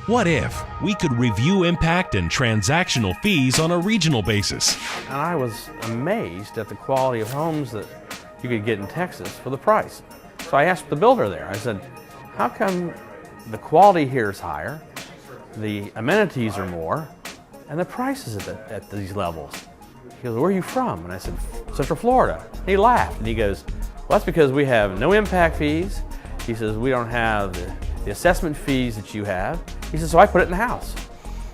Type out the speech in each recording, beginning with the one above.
What if we could review impact and transactional fees on a regional basis? And I was amazed at the quality of homes that you could get in Texas for the price. So I asked the builder there, I said, how come the quality here is higher, the amenities are more, and the price is at these levels? He goes, where are you from? And I said, Central Florida. And he laughed and he goes, well, that's because we have no impact fees. He says, we don't have the assessment fees that you have. He says, so I put it in the house.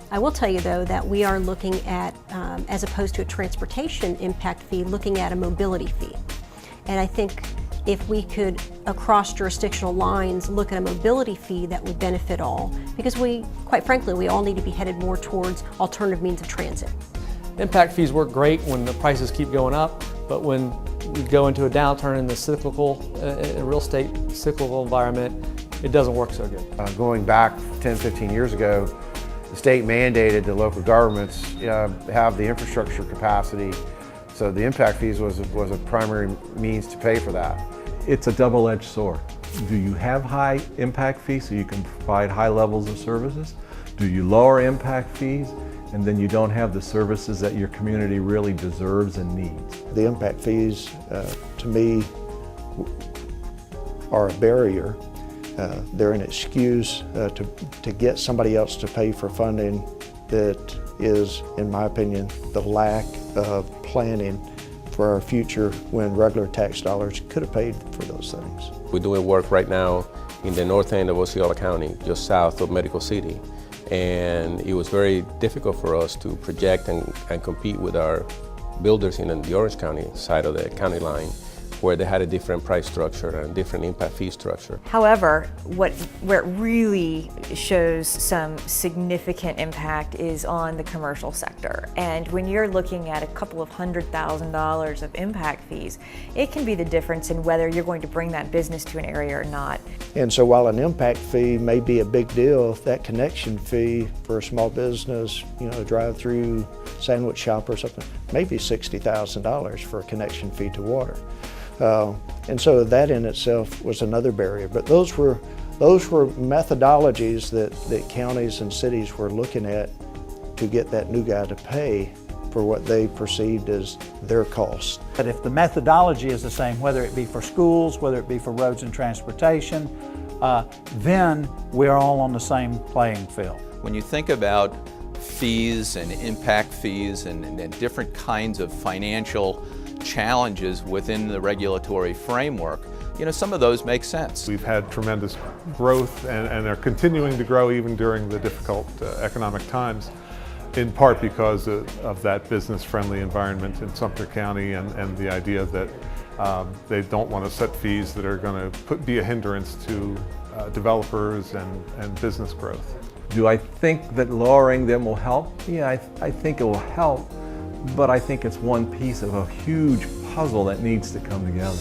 I will tell you though that we are looking at, as opposed to a transportation impact fee, looking at a mobility fee. And I think if we could, across jurisdictional lines, look at a mobility fee that would benefit all, because quite frankly, we all need to be headed more towards alternative means of transit. Impact fees work great when the prices keep going up, but when we go into a downturn in the cyclical, real estate cyclical environment, it doesn't work so good. Going back 10, 15 years ago, the state mandated the local governments have the infrastructure capacity, so the impact fees was a primary means to pay for that. It's a double-edged sword. Do you have high impact fees so you can provide high levels of services? Do you lower impact fees and then you don't have the services that your community really deserves and needs? The impact fees, to me, are a barrier. They're an excuse to get somebody else to pay for funding that is, in my opinion, the lack of planning for our future when regular tax dollars could have paid for those things. We're doing work right now in the north end of Osceola County, just south of Medical City. And it was very difficult for us to project and compete with our builders in the Orange County side of the county line, where they had a different price structure and a different impact fee structure. However, where it really shows some significant impact is on the commercial sector. And when you're looking at a couple of $100,000 of impact fees, it can be the difference in whether you're going to bring that business to an area or not. And so while an impact fee may be a big deal, that connection fee for a small business, drive-through sandwich shop or something, maybe $60,000 for a connection fee to water. And so that in itself was another barrier. But those were methodologies that counties and cities were looking at to get that new guy to pay for what they perceived as their cost. But if the methodology is the same, whether it be for schools, whether it be for roads and transportation, then we're all on the same playing field. When you think about fees and impact fees and different kinds of financial challenges within the regulatory framework, some of those make sense. We've had tremendous growth and are continuing to grow even during the difficult economic times, in part because of that business-friendly environment in Sumter County and the idea that they don't want to set fees that are going to be a hindrance to developers and business growth. Do I think that lowering them will help? Yeah, I think it will help, but I think it's one piece of a huge puzzle that needs to come together.